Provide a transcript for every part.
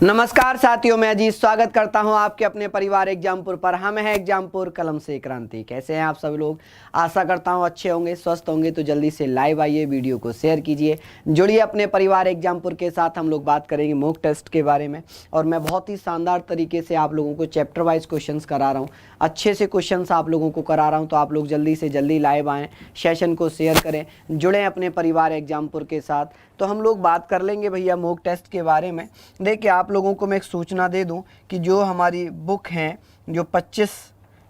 नमस्कार साथियों, मैं अजीत स्वागत करता हूं आपके अपने परिवार एग्जामपुर पर। हम हैं एग्जामपुर कलम से क्रांति। कैसे हैं आप सभी लोग? आशा करता हूं अच्छे होंगे, स्वस्थ होंगे। तो जल्दी से लाइव आइए, वीडियो को शेयर कीजिए, जुड़िए अपने परिवार एग्जामपुर के साथ। हम लोग बात करेंगे मॉक टेस्ट के बारे में और मैं बहुत ही शानदार तरीके से आप लोगों को चैप्टर वाइज क्वेश्चन करा रहा हूँ, अच्छे से क्वेश्चन आप लोगों को करा रहा हूँ। तो आप लोग जल्दी से जल्दी लाइव आएँ, सेशन को शेयर करें, जुड़ें अपने परिवार एग्जामपुर के साथ। तो हम लोग बात कर लेंगे भैया मॉक टेस्ट के बारे में। देखिए, आप लोगों को मैं एक सूचना दे दूं कि जो हमारी बुक है, जो 25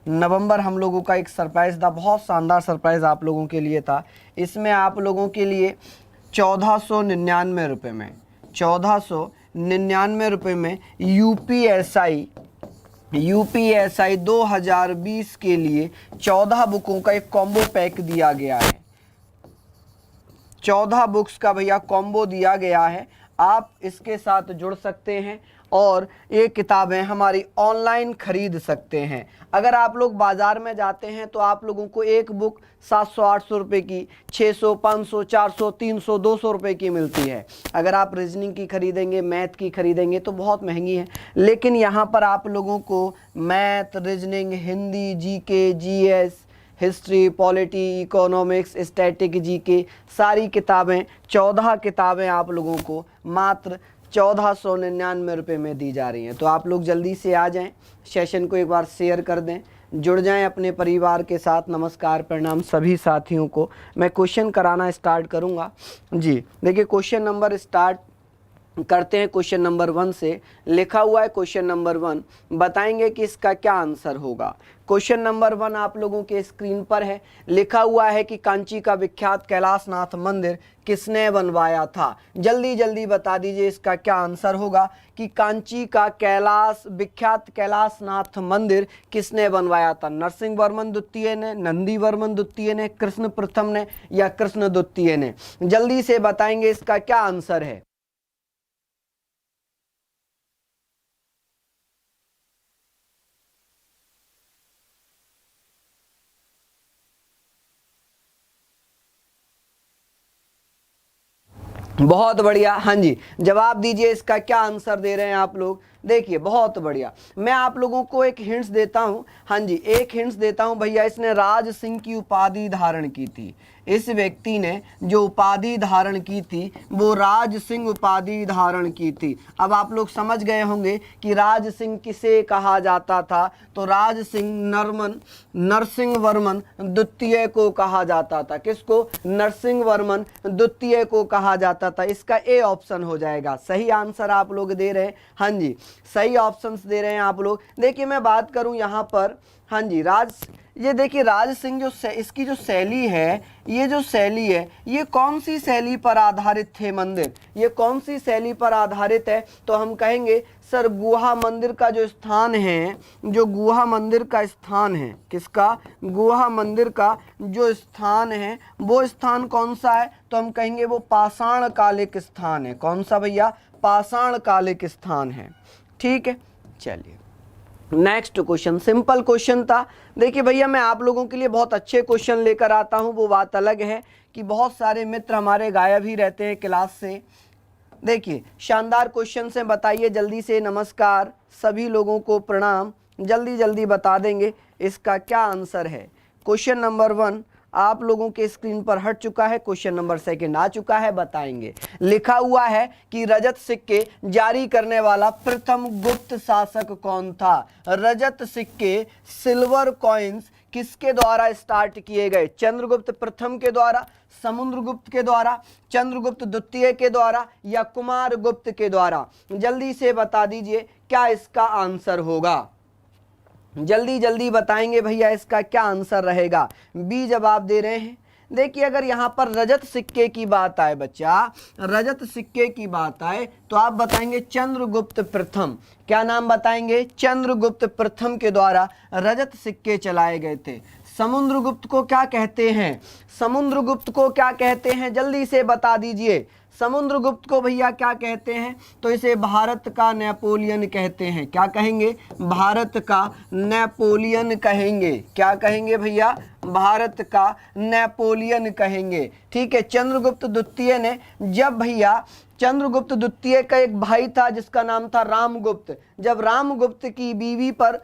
नवंबर हम लोगों का एक सरप्राइज़ था, बहुत शानदार सरप्राइज़ आप लोगों के लिए था। इसमें आप लोगों के लिए 1499 रुपये में 1499 रुपये में यूपीएसआई 2020 के लिए 14 बुकों का एक कॉम्बो पैक दिया गया है। 14 बुक्स का भैया कॉम्बो दिया गया है। आप इसके साथ जुड़ सकते हैं और ये किताबें हमारी ऑनलाइन खरीद सकते हैं। अगर आप लोग बाज़ार में जाते हैं तो आप लोगों को एक बुक 700-800 रुपये की, 600, 500, 400, 300, 200 रुपये की मिलती है। अगर आप रीजनिंग की खरीदेंगे, मैथ की खरीदेंगे तो बहुत महंगी है। लेकिन यहाँ पर आप लोगों को math, reasoning, Hindi, GK, GS, history, polity, economics, static, GK, सारी किताबें 14 किताबें आप लोगों को मात्र 1499 रुपये में दी जा रही हैं। तो आप लोग जल्दी से आ जाएं, सेशन को एक बार शेयर कर दें, जुड़ जाएं अपने परिवार के साथ। नमस्कार, प्रणाम सभी साथियों को। मैं क्वेश्चन कराना स्टार्ट करूंगा जी। देखिए, क्वेश्चन नंबर स्टार्ट करते हैं क्वेश्चन नंबर 1 से। लिखा हुआ है क्वेश्चन नंबर 1, बताएंगे कि इसका क्या आंसर होगा। क्वेश्चन नंबर 1 आप लोगों के स्क्रीन पर है। लिखा हुआ है कि कांची का विख्यात कैलाशनाथ मंदिर किसने बनवाया था। जल्दी जल्दी बता दीजिए इसका क्या आंसर होगा कि कांची का विख्यात कैलाशनाथ मंदिर किसने बनवाया था। नरसिंह वर्मन द्वितीय ने, नंदी वर्मन द्वितीय ने, कृष्ण प्रथम ने या कृष्ण द्वितीय ने। जल्दी से बताएंगे इसका क्या आंसर है। बहुत बढ़िया, हाँ जी, जवाब दीजिए इसका क्या आंसर दे रहे हैं आप लोग। देखिए, बहुत बढ़िया। मैं आप लोगों को एक हिंट्स देता हूं। हाँ जी, एक हिंट्स देता हूं भैया। इसने राज सिंह की उपाधि धारण की थी। इस व्यक्ति ने जो उपाधि धारण की थी वो राज सिंह उपाधि धारण की थी। अब आप लोग समझ गए होंगे कि राज सिंह किसे कहा जाता था। तो राज सिंह नरसिंह वर्मन द्वितीय को कहा जाता था। किसको? नरसिंह वर्मन द्वितीय को कहा जाता था। इसका ए ऑप्शन हो जाएगा। सही आंसर आप लोग दे रहे हैं। हाँ जी, सही ऑप्शंस दे रहे हैं आप लोग। देखिए, मैं बात करूं यहाँ पर, हाँ जी, ये देखिए, राज सिंह इसकी जो शैली है, ये जो शैली है, ये कौन सी शैली पर आधारित थे मंदिर? ये कौन सी शैली पर आधारित है? तो हम कहेंगे सर, गुहा मंदिर का जो स्थान है, जो गुहा मंदिर का स्थान है, किसका? गुहा मंदिर का जो स्थान है, वो स्थान कौन सा है? तो हम कहेंगे वो पाषाण कालिक स्थान है। कौन सा भैया? पाषाण कालिक स्थान है। ठीक है, चलिए नेक्स्ट क्वेश्चन। सिंपल क्वेश्चन था। देखिए भैया, मैं आप लोगों के लिए बहुत अच्छे क्वेश्चन लेकर आता हूं। वो बात अलग है कि बहुत सारे मित्र हमारे गायब ही रहते हैं क्लास से। देखिए, शानदार क्वेश्चन से बताइए जल्दी से। नमस्कार सभी लोगों को, प्रणाम। जल्दी जल्दी बता देंगे इसका क्या आंसर है। क्वेश्चन नंबर 1 आप लोगों के स्क्रीन पर हट चुका है। क्वेश्चन नंबर 2 आ चुका है, बताएंगे। लिखा हुआ है कि रजत सिक्के जारी करने वाला प्रथम गुप्त शासक कौन था। रजत सिक्के, सिल्वर कॉइन्स किसके द्वारा स्टार्ट किए गए? चंद्रगुप्त प्रथम के द्वारा, समुद्रगुप्त के द्वारा, चंद्रगुप्त द्वितीय के द्वारा या कुमारगुप्त के द्वारा। जल्दी से बता दीजिए क्या इसका आंसर होगा। जल्दी जल्दी बताएंगे भैया इसका क्या आंसर रहेगा। बी जवाब दे रहे हैं। देखिए, अगर यहाँ पर रजत सिक्के की बात आए बच्चा, रजत सिक्के की बात आए तो आप बताएंगे चंद्रगुप्त प्रथम। क्या नाम बताएंगे? चंद्रगुप्त प्रथम के द्वारा रजत सिक्के चलाए गए थे। समुद्रगुप्त को क्या कहते हैं? समुद्रगुप्त को क्या कहते हैं? जल्दी से बता दीजिए। समुद्रगुप्त को भैया क्या कहते हैं? तो इसे भारत का नेपोलियन कहते हैं। क्या कहेंगे? भारत का नेपोलियन कहेंगे। क्या कहेंगे भैया? भारत का नेपोलियन कहेंगे। ठीक है, चंद्रगुप्त द्वितीय ने, जब भैया चंद्रगुप्त द्वितीय का एक भाई था जिसका नाम था रामगुप्त, जब रामगुप्त की बीवी पर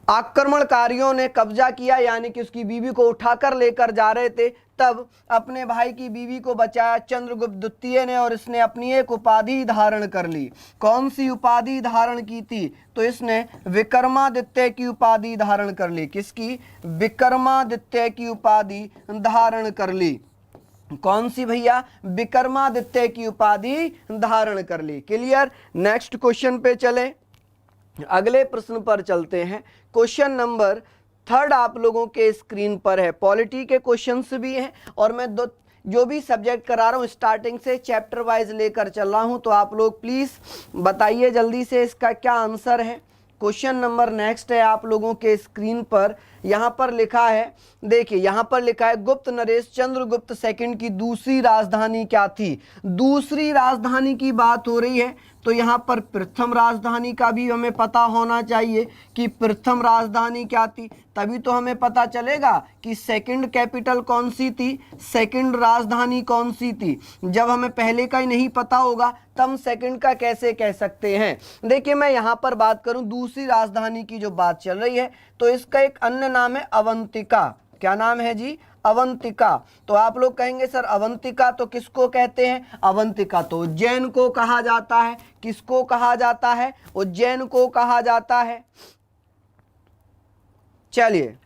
आक्रमणकारियों ने कब्जा किया, यानी कि उसकी बीवी को उठाकर लेकर जा रहे थे, तब अपने भाई की बीवी को बचाया चंद्रगुप्त द्वितीय ने, और इसने अपनी एक उपाधि धारण कर ली। कौन सी उपाधि धारण की थी? तो इसने विक्रमादित्य की उपाधि धारण कर ली। किसकी? विक्रमादित्य की उपाधि धारण कर ली। कौन सी भैया? विक्रमादित्य की उपाधि धारण कर ली। क्लियर? नेक्स्ट क्वेश्चन पे चले, अगले प्रश्न पर चलते हैं। क्वेश्चन नंबर 3 आप लोगों के स्क्रीन पर है। पॉलिटी के क्वेश्चंस भी हैं, और मैं जो भी सब्जेक्ट करा रहा हूँ स्टार्टिंग से चैप्टर वाइज लेकर चल रहा हूँ, तो आप लोग प्लीज बताइए जल्दी से इसका क्या आंसर है। क्वेश्चन नंबर नेक्स्ट है आप लोगों के स्क्रीन पर। यहाँ पर लिखा है, देखिए यहाँ पर लिखा है, गुप्त नरेश चंद्रगुप्त सेकंड की दूसरी राजधानी क्या थी? दूसरी राजधानी की बात हो रही है, तो यहाँ पर प्रथम राजधानी का भी हमें पता होना चाहिए कि प्रथम राजधानी क्या थी, तभी तो हमें पता चलेगा कि सेकंड कैपिटल कौन सी थी, सेकंड राजधानी कौन सी थी। जब हमें पहले का ही नहीं पता होगा तब हम सेकंड का कैसे कह सकते हैं। देखिए मैं यहाँ पर बात करूँ दूसरी राजधानी की जो बात चल रही है, तो इसका एक अन्य नाम है अवंतिका। क्या नाम है जी? अवंतिका। तो आप लोग कहेंगे सर अवंतिका तो किसको कहते हैं? अवंतिका तो उज्जैन को कहा जाता है। किसको कहा जाता है? उज्जैन को कहा जाता है। चलिए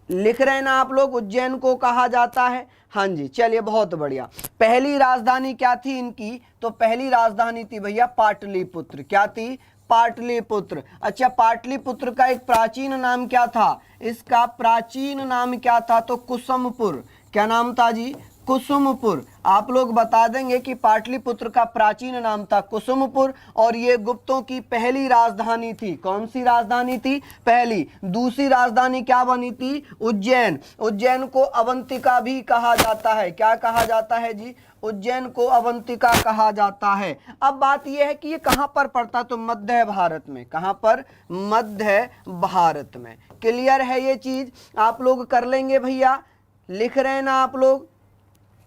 लिख रहे हैं ना आप लोग, उज्जैन को कहा जाता है। हाँ जी, चलिए बहुत बढ़िया। पहली राजधानी क्या थी इनकी? तो पहली राजधानी थी भैया पाटलिपुत्र। क्या थी? पाटलिपुत्र। अच्छा, पाटलिपुत्र का एक प्राचीन नाम क्या था? इसका प्राचीन नाम क्या था? तो कुसुमपुर। क्या नाम था जी? कुसुमपुर। आप लोग बता देंगे कि पाटलिपुत्र का प्राचीन नाम था कुसुमपुर, और ये गुप्तों की पहली राजधानी थी। कौन सी राजधानी थी? पहली। दूसरी राजधानी क्या बनी थी? उज्जैन। उज्जैन को अवंतिका भी कहा जाता है। क्या कहा जाता है जी? उज्जैन को अवंतिका कहा जाता है। अब बात यह है कि ये कहां पर पड़ता? तो मध्य भारत में। कहां पर? मध्य भारत में। क्लियर है ये चीज? आप लोग कर लेंगे भैया, लिख रहे हैं ना आप लोग?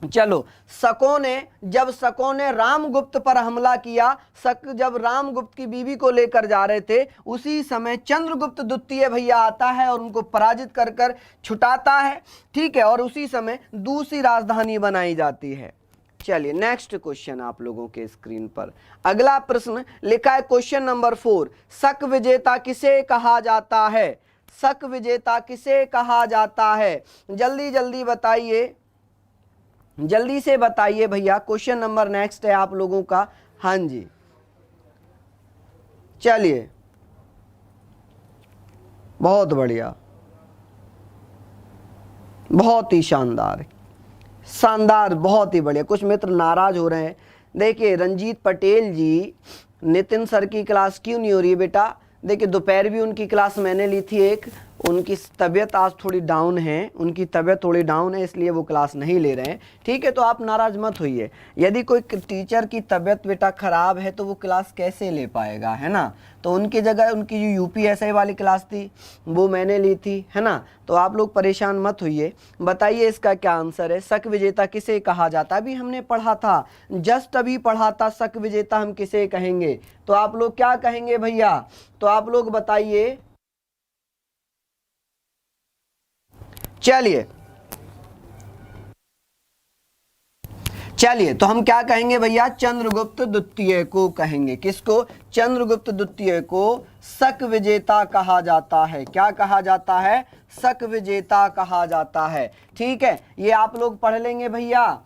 चलो, जब शकों ने रामगुप्त पर हमला किया, जब रामगुप्त की बीवी को लेकर जा रहे थे, उसी समय चंद्रगुप्त द्वितीय भैया आता है और उनको पराजित कर छुटाता है। ठीक है, और उसी समय दूसरी राजधानी बनाई जाती है। चलिए नेक्स्ट क्वेश्चन आप लोगों के स्क्रीन पर। अगला प्रश्न लिखा है क्वेश्चन नंबर 4, शक विजेता किसे कहा जाता है? शक विजेता किसे कहा जाता है? जल्दी जल्दी बताइए, जल्दी से बताइए भैया। क्वेश्चन नंबर नेक्स्ट है आप लोगों का। हाँ जी, चलिए बहुत बढ़िया, बहुत ही शानदार, शानदार, बहुत ही बढ़िया। कुछ मित्र नाराज हो रहे हैं। देखिए रंजीत पटेल जी, नितिन सर की क्लास क्यों नहीं हो रही है बेटा? देखिए दोपहर भी उनकी क्लास मैंने ली थी एक, उनकी तबीयत आज थोड़ी डाउन है, उनकी तबीयत थोड़ी डाउन है, इसलिए वो क्लास नहीं ले रहे हैं। ठीक है, तो आप नाराज मत होइए। यदि कोई टीचर की तबीयत बेटा खराब है तो वो क्लास कैसे ले पाएगा, है ना? तो उनकी जगह उनकी जो यूपीएसआई वाली क्लास थी वो मैंने ली थी, है ना? तो आप लोग परेशान मत होइए। बताइए इसका क्या आंसर है। शक विजेता किसे कहा जाता? अभी हमने पढ़ा था, जस्ट अभी पढ़ा था, शक विजेता हम किसे कहेंगे। तो आप लोग क्या कहेंगे भैया? तो आप लोग बताइए। चलिए तो हम क्या कहेंगे भैया? चंद्रगुप्त द्वितीय को कहेंगे। किसको? चंद्रगुप्त द्वितीय को शक विजेता कहा जाता है। क्या कहा जाता है? शक विजेता कहा जाता है। ठीक है, ये आप लोग पढ़ लेंगे भैया।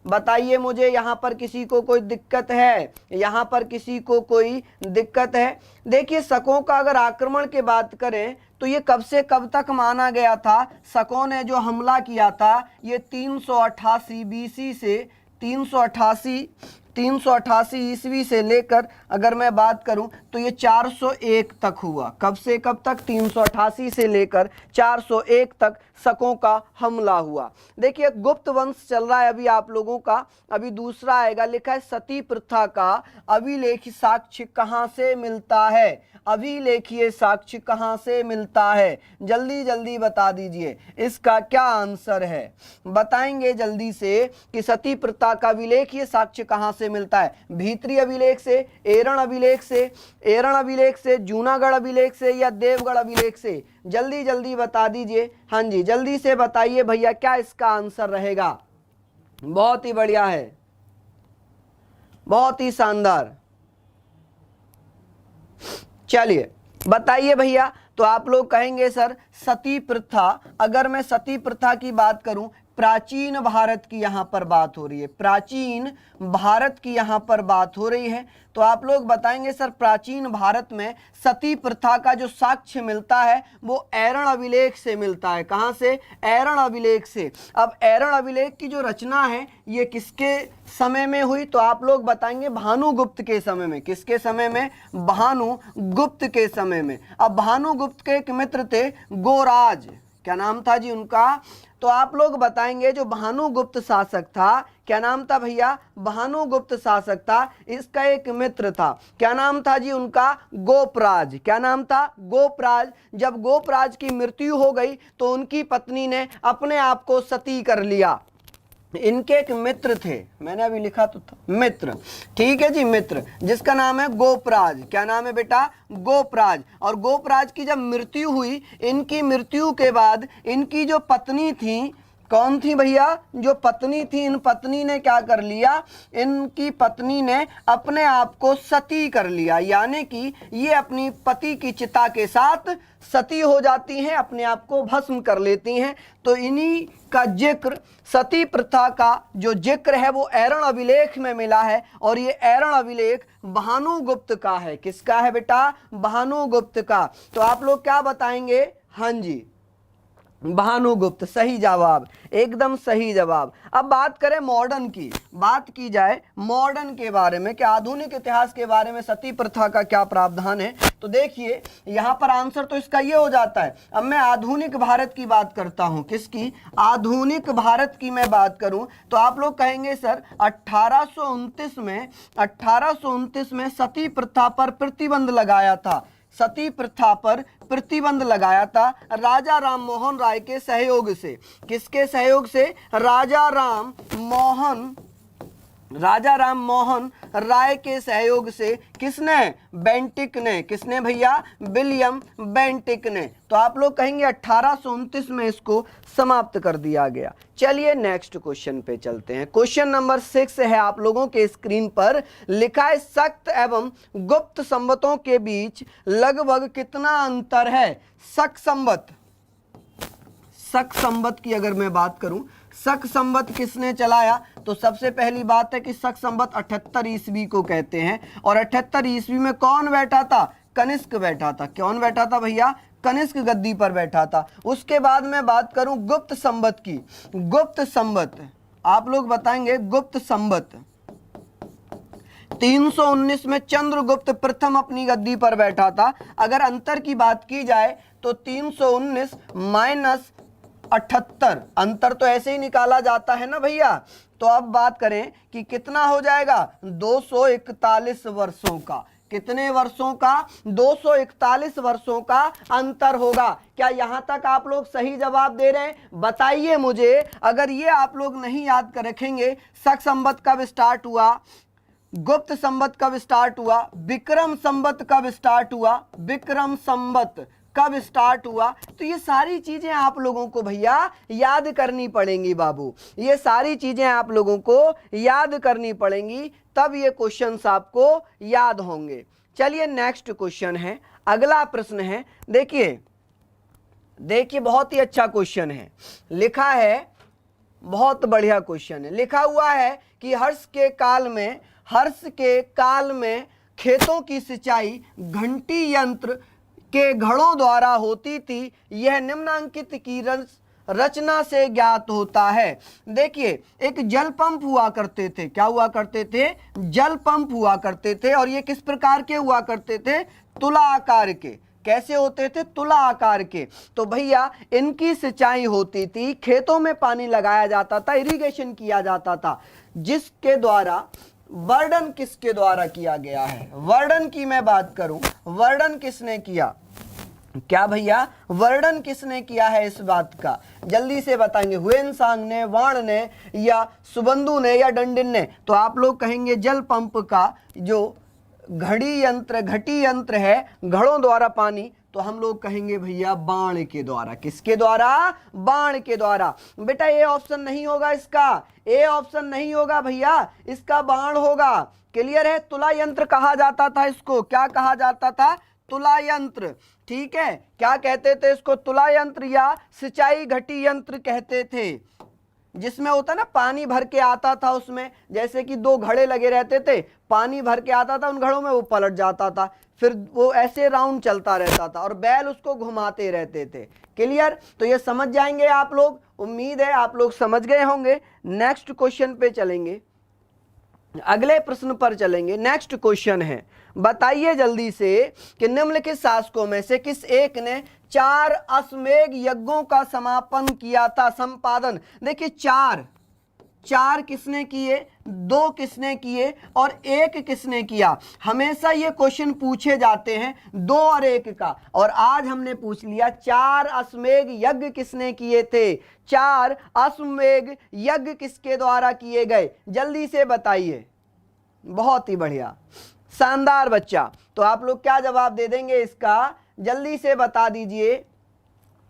बताइए मुझे, यहाँ पर किसी को कोई दिक्कत है? यहाँ पर किसी को कोई दिक्कत है? देखिए शकों का अगर आक्रमण की बात करें तो ये कब से कब तक माना गया था? शकों ने जो हमला किया था ये 388 बीसी से 388 388 ईस्वी से लेकर अगर मैं बात करूं तो ये 401 तक हुआ। कब से कब तक? 388 से लेकर 401 तक शकों का हमला हुआ। देखिए गुप्त वंश चल रहा है अभी आप लोगों का। अभी दूसरा आएगा, लिखा है सती प्रथा का अभिलेख साक्ष्य कहां से मिलता है? अभिलेखीय साक्ष्य कहां से मिलता है? जल्दी जल्दी बता दीजिए इसका क्या आंसर है। बताएंगे जल्दी से कि सती प्रथा का अभिलेखीय साक्ष्य कहां से मिलता है? भीतरी अभिलेख से, एरण अभिलेख से, एरण अभिलेख से, जूनागढ़ अभिलेख से या देवगढ़ अभिलेख से? जल्दी जल्दी बता दीजिए। हाँ जी जल्दी से बताइए भैया क्या इसका आंसर रहेगा। बहुत ही बढ़िया है, बहुत ही शानदार। चलिए बताइए भैया। तो आप लोग कहेंगे सर सती प्रथा, अगर मैं सती प्रथा की बात करूं, प्राचीन भारत की यहां पर बात हो रही है, प्राचीन भारत की यहां पर बात हो रही है, तो आप लोग बताएंगे सर प्राचीन भारत में सती प्रथा का जो साक्ष्य मिलता है वो एरण अभिलेख से मिलता है। कहां से? एरण अभिलेख से। अब एरण अभिलेख की जो रचना है ये किसके समय में हुई? तो आप लोग बताएंगे भानुगुप्त के समय में। किसके समय में? भानुगुप्त के समय में। अब भानुगुप्त के एक मित्र थे गोराज, क्या नाम था जी उनका? तो आप लोग बताएंगे जो भानुगुप्त शासक था, क्या नाम था भैया? भानुगुप्त शासक था, इसका एक मित्र था, क्या नाम था जी उनका? गोपराज। क्या नाम था? गोपराज। जब गोपराज की मृत्यु हो गई तो उनकी पत्नी ने अपने आप को सती कर लिया। इनके एक मित्र थे, मैंने अभी लिखा तो था मित्र, ठीक है जी, मित्र, जिसका नाम है गोपराज। क्या नाम है बेटा? गोपराज। और गोपराज की जब मृत्यु हुई, इनकी मृत्यु के बाद इनकी जो पत्नी थी, कौन थी भैया? जो पत्नी थी, इन पत्नी ने क्या कर लिया? इनकी पत्नी ने अपने आप को सती कर लिया, यानी कि ये अपनी पति की चिता के साथ सती हो जाती हैं, अपने आप को भस्म कर लेती हैं। तो इन्हीं का जिक्र, सती प्रथा का जो जिक्र है वो एरण अभिलेख में मिला है, और ये एरण अभिलेख भानुगुप्त का है। किसका है बेटा? भानुगुप्त का। तो आप लोग क्या बताएंगे? हाँ जी भानुगुप्त, सही जवाब, एकदम सही जवाब। अब बात करें मॉडर्न की, बात की जाए मॉडर्न के बारे में कि आधुनिक इतिहास के बारे में सती प्रथा का क्या प्रावधान है। तो देखिए यहां पर आंसर तो इसका ये हो जाता है। अब मैं आधुनिक भारत की बात करता हूं। किसकी? आधुनिक भारत की मैं बात करूं तो आप लोग कहेंगे सर 1829 में सती प्रथा पर प्रतिबंध लगाया था। सती प्रथा पर प्रतिबंध लगाया था राजा राम मोहन राय के सहयोग से। किसके सहयोग से? राजा राम मोहन राय के सहयोग से। किसने? बेंटिक ने। किसने भैया? विलियम बेंटिक ने। तो आप लोग कहेंगे 1829 में इसको समाप्त कर दिया गया। चलिए नेक्स्ट क्वेश्चन पे चलते हैं। क्वेश्चन नंबर 6 है आप लोगों के स्क्रीन पर, लिखा है शक एवं गुप्त संवतों के बीच लगभग कितना अंतर है? शक संवत की अगर मैं बात करूं, शक संवत किसने चलाया? तो सबसे पहली बात है कि शक संवत 78 ईस्वी को कहते हैं। और 78 ईस्वी में कौन बैठा था? कनिष्क बैठा था। कौन बैठा था भैया? कनिष्क गद्दी पर बैठा था। उसके बाद मैं बात करूं गुप्त संवत की। गुप्त संवत आप लोग बताएंगे गुप्त संवत 319 में चंद्रगुप्त प्रथम अपनी गद्दी पर बैठा था। अगर अंतर की बात की जाए तो 319 माइनस 78, अंतर तो ऐसे ही निकाला जाता है ना भैया। तो अब बात करें कि कितना हो जाएगा? 241 वर्षों का। कितने वर्षों का? 241 वर्षों का अंतर होगा। क्या यहां तक आप लोग सही जवाब दे रहे हैं? बताइए मुझे। अगर ये आप लोग नहीं याद कर रखेंगे, शक संवत कब स्टार्ट हुआ, गुप्त संवत कब स्टार्ट हुआ, विक्रम संवत कब स्टार्ट हुआ, विक्रम संवत कब स्टार्ट हुआ, तो ये सारी चीजें आप लोगों को भैया याद करनी पड़ेंगी बाबू। ये सारी चीजें आप लोगों को याद करनी पड़ेंगी, तब ये क्वेश्चंस आपको याद होंगे। चलिए नेक्स्ट क्वेश्चन है, अगला प्रश्न है। देखिए बहुत ही अच्छा क्वेश्चन है, लिखा है, बहुत बढ़िया क्वेश्चन है। लिखा हुआ है कि हर्ष के काल में खेतों की सिंचाई घंटी यंत्र के घड़ों द्वारा होती थी। यह निम्नांकित की रचना से ज्ञात होता है। देखिए एक जल पंप हुआ करते थे, क्या हुआ करते थे? जल पंप हुआ करते थे, और ये किस प्रकार के हुआ करते थे? तुला आकार के। कैसे होते थे? तुला आकार के। तो भैया इनकी सिंचाई होती थी, खेतों में पानी लगाया जाता था, इरिगेशन किया जाता था, जिसके द्वारा वर्णन किसके द्वारा किया गया है? वर्णन की मैं बात करूं, वर्णन किसने किया? क्या भैया वर्णन किसने किया है इस बात का? जल्दी से बताएंगे। हुएनसांग ने, वाण ने, या सुबंधु ने, या डंडिन ने? तो आप लोग कहेंगे जल पंप का जो घड़ी यंत्र, घटी यंत्र है, घड़ों द्वारा पानी, तो हम लोग कहेंगे भैया बाण के द्वारा। किसके द्वारा? बाण के द्वारा। बेटा ए ऑप्शन नहीं होगा इसका, ए ऑप्शन नहीं होगा भैया, इसका बाण होगा। क्लियर है? तुला यंत्र कहा जाता था इसको। क्या कहा जाता था? तुला यंत्र। ठीक है, क्या कहते थे इसको? तुला यंत्र या सिंचाई घटी यंत्र कहते थे, जिसमें होता ना पानी भर के आता था उसमें, जैसे कि दो घड़े लगे रहते थे, पानी भर के आता था उन घड़ों में, वो पलट जाता था, फिर वो ऐसे राउंड चलता रहता था और बैल उसको घुमाते रहते थे। क्लियर? तो ये समझ जाएंगे आप लोग, उम्मीद है आप लोग समझ गए होंगे। नेक्स्ट क्वेश्चन पे चलेंगे, अगले प्रश्न पर चलेंगे। नेक्स्ट क्वेश्चन है, बताइए जल्दी से कि निम्नलिखित शासकों में से किस एक ने 4 अश्वमेध यज्ञों का समापन किया था? संपादन। देखिए चार किसने किए, 2 किसने किए और 1 किसने किया? हमेशा ये क्वेश्चन पूछे जाते हैं 2 और 1 का, और आज हमने पूछ लिया 4 अश्वमेध यज्ञ किसने किए थे? 4 अश्वमेध यज्ञ किसके द्वारा किए गए? जल्दी से बताइए। बहुत ही बढ़िया, शानदार बच्चा। तो आप लोग क्या जवाब दे देंगे इसका? जल्दी से बता दीजिए,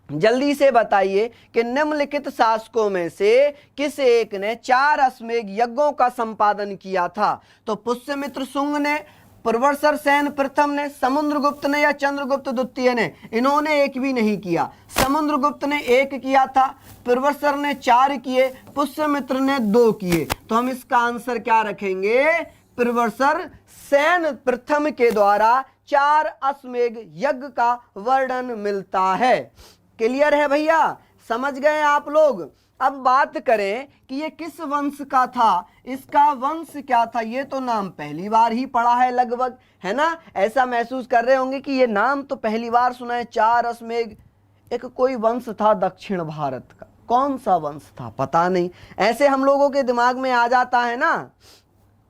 जल्दी से बताइए कि निम्नलिखित शासकों में से किस एक ने 4 अश्वमेध यज्ञों का संपादन किया था? तो पुष्यमित्र शुंग ने, प्रवरसर सेन प्रथम ने, समुद्रगुप्त ने, या चंद्रगुप्त द्वितीय ने? इन्होंने एक भी नहीं किया। समुद्रगुप्त ने 1 किया था, प्रवरसर ने 4 किए, पुष्यमित्र ने 2 किए। तो हम इसका आंसर क्या रखेंगे? प्रवरसर सेन प्रथम के द्वारा 4 अश्वमेध यज्ञ का वर्णन मिलता है। क्लियर है भैया? समझ गए आप लोग? अब बात करें कि ये किस वंश का था, इसका वंश क्या था? ये तो नाम पहली बार ही पढ़ा है लगभग, है ना? ऐसा महसूस कर रहे होंगे कि ये नाम तो पहली बार सुना है, 4 अश्वमेध। एक कोई वंश था दक्षिण भारत का, कौन सा वंश था पता नहीं, ऐसे हम लोगों के दिमाग में आ जाता है ना,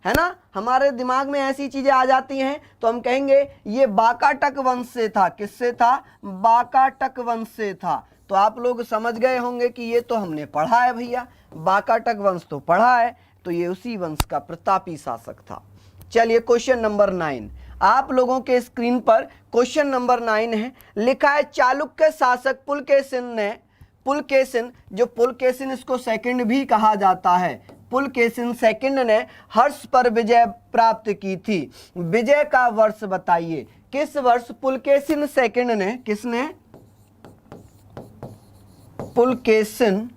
है ना? हमारे दिमाग में ऐसी चीजें आ जाती हैं तो हम कहेंगे ये बाकाटक वंश से था। किससे था? बाकाटक वंश से था। तो आप लोग समझ गए होंगे कि ये तो हमने पढ़ा है भैया, बाकाटक वंश तो पढ़ा है, तो ये उसी वंश का प्रतापी शासक था। चलिए क्वेश्चन नंबर 9 आप लोगों के स्क्रीन पर क्वेश्चन नंबर 9 है। लिखा है चालुक्य शासक पुलकेशिन ने, पुलकेशिन, जो पुलकेशिन इसको सेकंड भी कहा जाता है, पुलकेशिन सेकंड ने हर्ष पर विजय प्राप्त की थी। विजय का वर्ष बताइए। किस वर्ष पुलकेशिन सेकंड ने, किसने? पुलकेशिन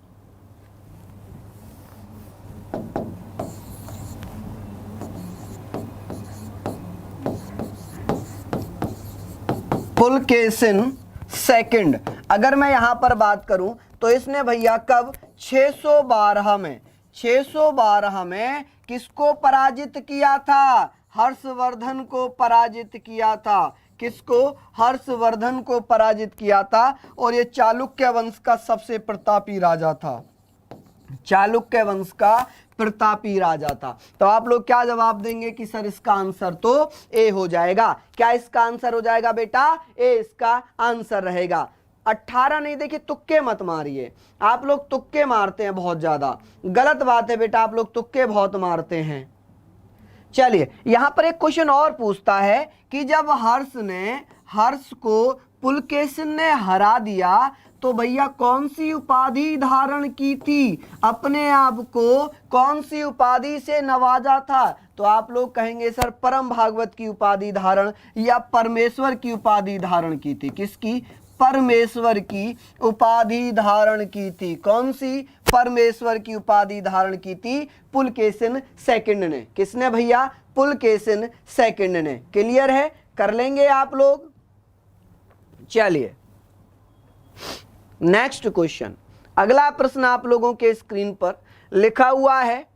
पुलकेशिन सेकंड, अगर मैं यहां पर बात करूं तो इसने भैया कब? 612 में, 612 में किसको पराजित किया था? हर्षवर्धन को पराजित किया था। किसको? हर्षवर्धन को पराजित किया था। और ये चालुक्य वंश का सबसे प्रतापी राजा था, चालुक्य वंश का प्रतापी राजा था। तो आप लोग क्या जवाब देंगे कि सर इसका आंसर तो ए हो जाएगा। क्या इसका आंसर हो जाएगा बेटा? ए इसका आंसर रहेगा। 18 नहीं, देखिए तुक्के मत मारिए, आप लोग तुक्के मारते हैं बहुत ज्यादा, गलत बात है बेटा, आप लोग तुक्के बहुत मारते हैं। चलिए यहां पर एक क्वेश्चन और पूछता है कि जब हर्ष को पुलकेशिन ने हरा दिया तो भैया कौन सी उपाधि धारण की थी? अपने आप को कौन सी उपाधि से नवाजा था? तो आप लोग कहेंगे सर परम भागवत की उपाधि धारण या परमेश्वर की उपाधि धारण की थी। किसकी? परमेश्वर की उपाधि धारण की थी। कौन सी? परमेश्वर की उपाधि धारण की थी पुलकेशिन सेकंड ने। किसने भैया? पुलकेशिन सेकंड ने। क्लियर है? कर लेंगे आप लोग। चलिए नेक्स्ट क्वेश्चन, अगला प्रश्न आप लोगों के स्क्रीन पर लिखा हुआ है,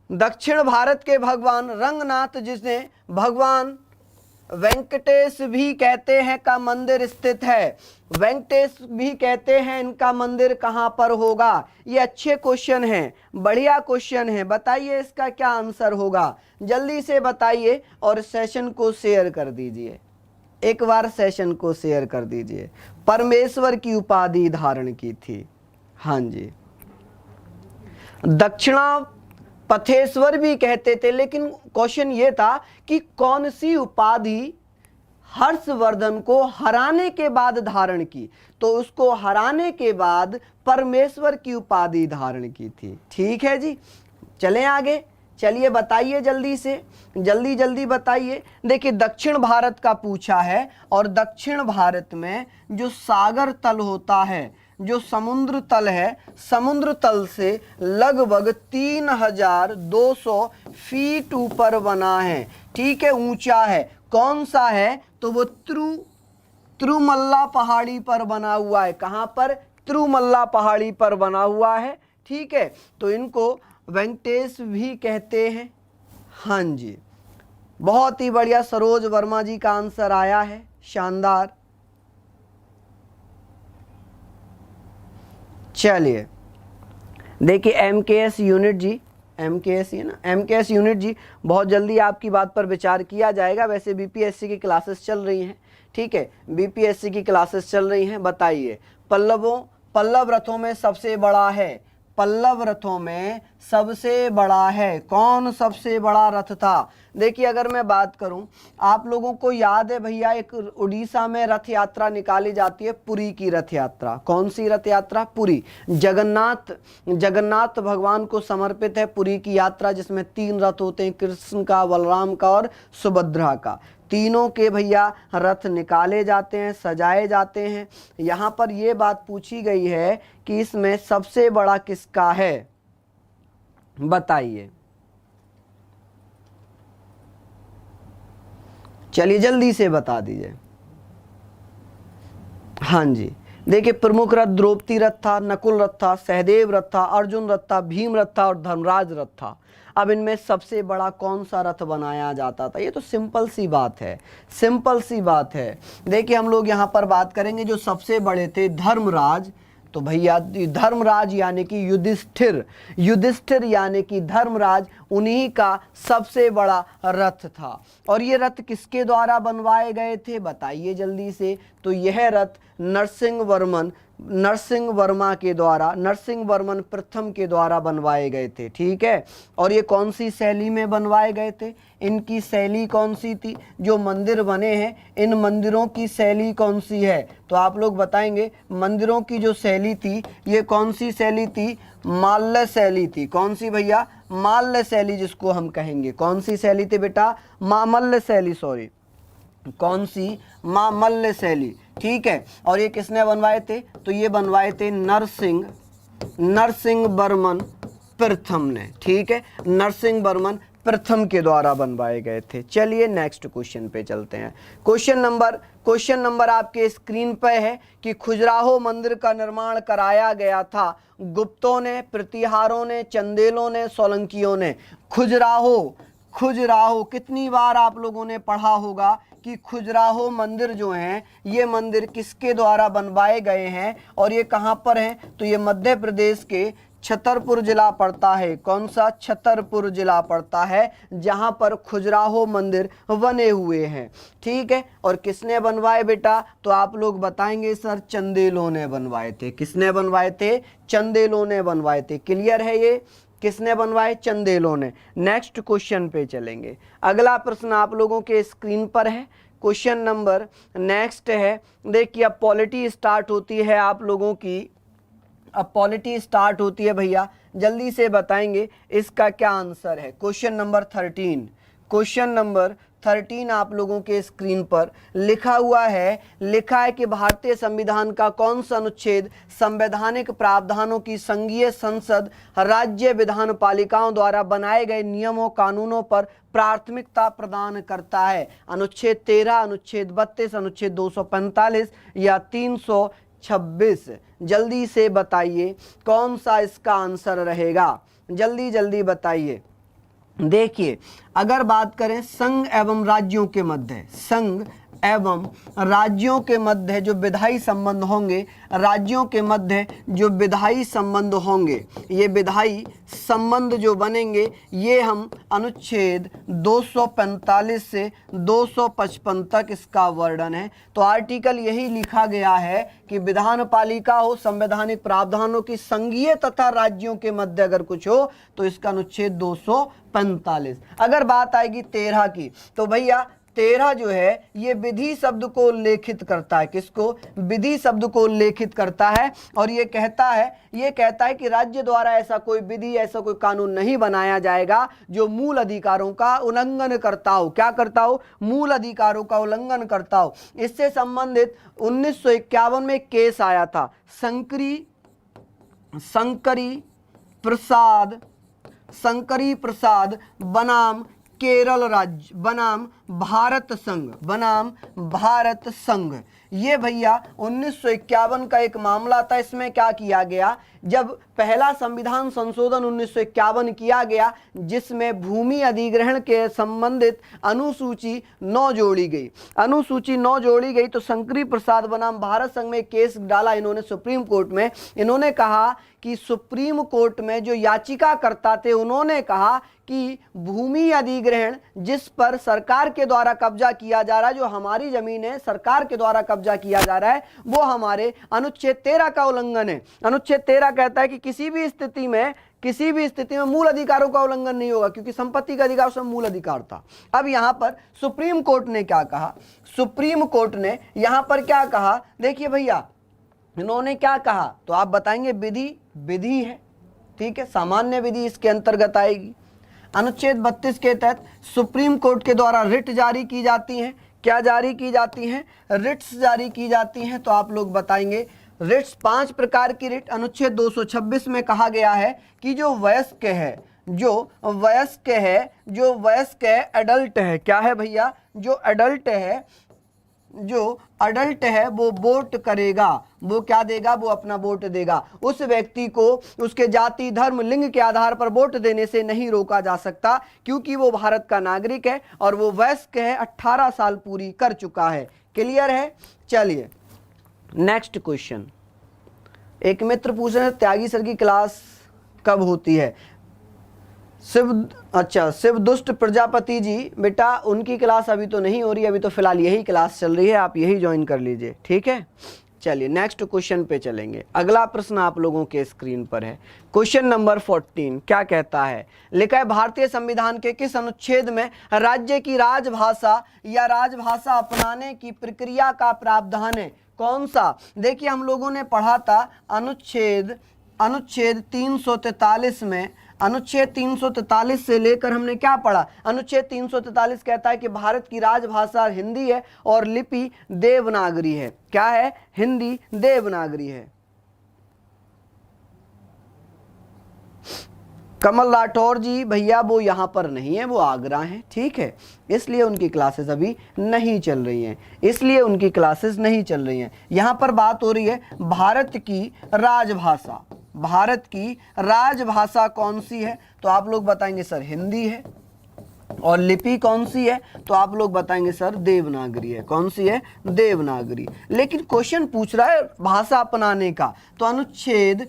दक्षिण भारत के भगवान रंगनाथ, जिसे भगवान वेंकटेश भी कहते हैं, का मंदिर स्थित है। वेंकटेश भी कहते हैं, इनका मंदिर कहां पर होगा? ये अच्छे क्वेश्चन हैं, बढ़िया क्वेश्चन है। बताइए इसका क्या आंसर होगा, जल्दी से बताइए और सेशन को शेयर कर दीजिए। एक बार सेशन को शेयर कर दीजिए। परमेश्वर की उपाधि धारण की थी। हाँ जी, दक्षिणा पथेश्वर भी कहते थे, लेकिन क्वेश्चन ये था कि कौन सी उपाधि हर्षवर्धन को हराने के बाद धारण की, तो उसको हराने के बाद परमेश्वर की उपाधि धारण की थी। ठीक है जी, चलें आगे। चलिए बताइए जल्दी से, जल्दी जल्दी बताइए। देखिए दक्षिण भारत का पूछा है, और दक्षिण भारत में जो सागर तल होता है, जो समुद्र तल है, समुद्र तल से लगभग 3200 फीट ऊपर बना है। ठीक है, ऊंचा है। कौन सा है? तो वो तिरुमल्ला पहाड़ी पर बना हुआ है। कहां पर? तिरुमल्ला पहाड़ी पर बना हुआ है। ठीक है, तो इनको वेंकटेश भी कहते हैं। हाँ जी, बहुत ही बढ़िया, सरोज वर्मा जी का आंसर आया है, शानदार। चलिए देखिए एमकेएस यूनिट जी, एमकेएस ही है ना, एमकेएस यूनिट जी, बहुत जल्दी आपकी बात पर विचार किया जाएगा। वैसे बीपीएससी की क्लासेस चल रही हैं। ठीक है, बीपीएससी की क्लासेस चल रही हैं। बताइए पल्लव रथों में सबसे बड़ा है, पल्लव रथों में सबसे बड़ा है कौन? सबसे बड़ा रथ था। देखिए अगर मैं बात करूं, आप लोगों को याद है भैया, एक उड़ीसा में रथ यात्रा निकाली जाती है, पुरी की रथ यात्रा। कौन सी रथ यात्रा? पुरी। जगन्नाथ भगवान को समर्पित है पुरी की यात्रा, जिसमें 3 रथ होते हैं, कृष्ण का, बलराम का और सुभद्रा का। तीनों के भैया रथ निकाले जाते हैं, सजाए जाते हैं। यहाँ पर यह बात पूछी गई है कि इसमें सबसे बड़ा किसका है, बताइए। चलिए जल्दी से बता दीजिए। हाँ जी, देखिए प्रमुख रथ द्रौपदी रथ था, नकुल रथ था, सहदेव रथ था, अर्जुन रथ था, भीम रथ था और धर्मराज रथ था। अब इनमें सबसे बड़ा कौन सा रथ बनाया जाता था? ये तो सिंपल सी बात है, सिंपल सी बात है। देखिए हम लोग यहाँ पर बात करेंगे, जो सबसे बड़े थे धर्मराज, तो भैया धर्मराज यानी कि युधिष्ठिर यानी कि धर्मराज, उन्हीं का सबसे बड़ा रथ था। और ये रथ किसके द्वारा बनवाए गए थे, बताइए जल्दी से। तो यह रथ नरसिंह वर्मन प्रथम के द्वारा बनवाए गए थे। ठीक है, और ये कौन सी शैली में बनवाए गए थे? इनकी शैली कौन सी थी? जो मंदिर बने हैं, इन मंदिरों की शैली कौन सी है? तो आप लोग बताएंगे। मंदिरों की जो शैली थी, ये कौन सी शैली थी? माल्य शैली थी। कौन सी भैया? माल्य शैली जिसको हम कहेंगे। कौन सी शैली थी बेटा? मामल्य शैली, सॉरी, कौन सी? मामल्य शैली। ठीक है, और ये किसने बनवाए थे? तो ये बनवाए थे नरसिंह वर्मन प्रथम ने। ठीक है, नरसिंह वर्मन प्रथम के द्वारा बनवाए गए थे। चलिए नेक्स्ट क्वेश्चन पे चलते हैं। क्वेश्चन नंबर आपके स्क्रीन पे है कि खजुराहो मंदिर का निर्माण कराया गया था गुप्तों ने, प्रतिहारों ने, चंदेलों ने, सोलंकियों ने। खजुराहो कितनी बार आप लोगों ने पढ़ा होगा कि खजुराहो मंदिर जो हैं, ये मंदिर किसके द्वारा बनवाए गए हैं और ये कहां पर हैं? तो ये मध्य प्रदेश के छतरपुर जिला पड़ता है। कौन सा? छतरपुर जिला पड़ता है, जहां पर खजुराहो मंदिर बने हुए हैं। ठीक है, और किसने बनवाए बेटा? तो आप लोग बताएंगे सर, चंदेलों ने बनवाए थे। किसने बनवाए थे? चंदेलों ने बनवाए थे। क्लियर है ये? किसने बनवाए? चंदेलों ने। नेक्स्ट क्वेश्चन पे चलेंगे। अगला प्रश्न आप लोगों के स्क्रीन पर है। क्वेश्चन नंबर नेक्स्ट है, देखिए अब पॉलिटी स्टार्ट होती है आप लोगों की। अब पॉलिटी स्टार्ट होती है भैया, जल्दी से बताएंगे इसका क्या आंसर है। क्वेश्चन नंबर 13 आप लोगों के स्क्रीन पर लिखा हुआ है। लिखा है कि भारतीय संविधान का कौन सा अनुच्छेद संवैधानिक प्रावधानों की संघीय संसद राज्य विधान पालिकाओं द्वारा बनाए गए नियमों कानूनों पर प्राथमिकता प्रदान करता है? अनुच्छेद 13, अनुच्छेद 32, अनुच्छेद 245 या 300 26। जल्दी से बताइए कौन सा इसका आंसर रहेगा, जल्दी जल्दी बताइए। देखिए, अगर बात करें संघ एवं राज्यों के मध्य, संघ एवं राज्यों के मध्य जो विधायी संबंध होंगे, राज्यों के मध्य जो विधायी संबंध होंगे, ये विधायी संबंध जो बनेंगे, ये हम अनुच्छेद 245 से 255 तक इसका वर्णन है। तो आर्टिकल यही लिखा गया है कि विधान पालिका हो, संवैधानिक प्रावधानों की संघीय तथा राज्यों के मध्य अगर कुछ हो तो इसका अनुच्छेद 245। अगर बात आएगी 13 की, तो भैया 13 जो है ये विधि शब्द को उल्लेखित करता है। किसको? विधि शब्द को उल्लेखित करता है। और ये कहता है कि राज्य द्वारा ऐसा कोई विधि, ऐसा कोई कानून नहीं बनाया जाएगा जो मूल अधिकारों का उल्लंघन करता हो। क्या करता हो? मूल अधिकारों का उल्लंघन करता हो। इससे संबंधित 1951 में एक केस आया था, शंकरी प्रसाद बनाम केरल राज्य बनाम भारत संघ। ये भैया 1951 का एक मामला था। इसमें क्या किया गया, जब पहला संविधान संशोधन 1951 किया गया, जिसमें भूमि अधिग्रहण के संबंधित अनुसूची 9 जोड़ी गई, तो शंकरी प्रसाद बनाम भारत संघ में केस डाला इन्होंने सुप्रीम कोर्ट में। इन्होंने कहा कि सुप्रीम कोर्ट में जो याचिकाकर्ता थे, उन्होंने कहा कि भूमि अधिग्रहण जिस पर सरकार के द्वारा कब्जा किया जा रहा है, जो हमारी जमीन है सरकार के द्वारा कब्जा किया जा रहा है, वो हमारे अनुच्छेद 13 का उल्लंघन है। अनुच्छेद 13 कहता है कि किसी भी स्थिति में मूल अधिकारों का उल्लंघन नहीं होगा, क्योंकि संपत्ति का अधिकार उसमें मूल अधिकार था। अब यहां पर सुप्रीम कोर्ट ने क्या कहा? सुप्रीम कोर्ट ने यहां पर क्या कहा? देखिए भैया, इन्होंने क्या कहा तो आप बताएंगे, विधि है, ठीक है, सामान्य विधि इसके अंतर्गत आएगी। अनुच्छेद 32 के तहत सुप्रीम कोर्ट के द्वारा रिट जारी की जाती हैं। क्या जारी की जाती हैं? रिट्स जारी की जाती हैं। तो आप लोग बताएंगे रिट्स, 5 प्रकार की रिट अनुच्छेद 226 में कहा गया है कि जो वयस्क है एडल्ट है। क्या है भैया? जो अडल्ट है वो वोट करेगा। वो क्या देगा? वो अपना वोट देगा। उस व्यक्ति को उसके जाति, धर्म, लिंग के आधार पर वोट देने से नहीं रोका जा सकता, क्योंकि वो भारत का नागरिक है और वो वयस्क है, 18 साल पूरी कर चुका है। क्लियर है? चलिए नेक्स्ट क्वेश्चन। एक मित्र पूछ रहे हैं त्यागी सर की क्लास कब होती है? शिवदुष्ट प्रजापति जी, बेटा उनकी क्लास अभी तो नहीं हो रही, अभी तो फिलहाल यही क्लास चल रही है, आप यही ज्वाइन कर लीजिए, ठीक है। चलिए नेक्स्ट क्वेश्चन पे चलेंगे। अगला प्रश्न आप लोगों के स्क्रीन पर है, क्वेश्चन नंबर 14। क्या कहता है? लिखा है भारतीय संविधान के किस अनुच्छेद में राज्य की राजभाषा या राजभाषा अपनाने की प्रक्रिया का प्रावधान है? कौन सा? देखिए हम लोगों ने पढ़ा था अनुच्छेद 343 में। अनुच्छेद 343 से लेकर हमने क्या पढ़ा? अनुच्छेद 343 कहता है कि भारत की राजभाषा हिंदी है और लिपि देवनागरी है। क्या है? हिंदी देवनागरी है। कमल राठौर जी भैया वो यहाँ पर नहीं है, वो आगरा हैं, ठीक है, इसलिए उनकी क्लासेस अभी नहीं चल रही हैं, यहाँ पर बात हो रही है भारत की राजभाषा। भारत की राजभाषा कौन सी है? तो आप लोग बताएंगे सर हिंदी है। और लिपि कौन सी है? तो आप लोग बताएंगे सर देवनागरी है। कौन सी है? देवनागरी। लेकिन क्वेश्चन पूछ रहा है भाषा अपनाने का, तो अनुच्छेद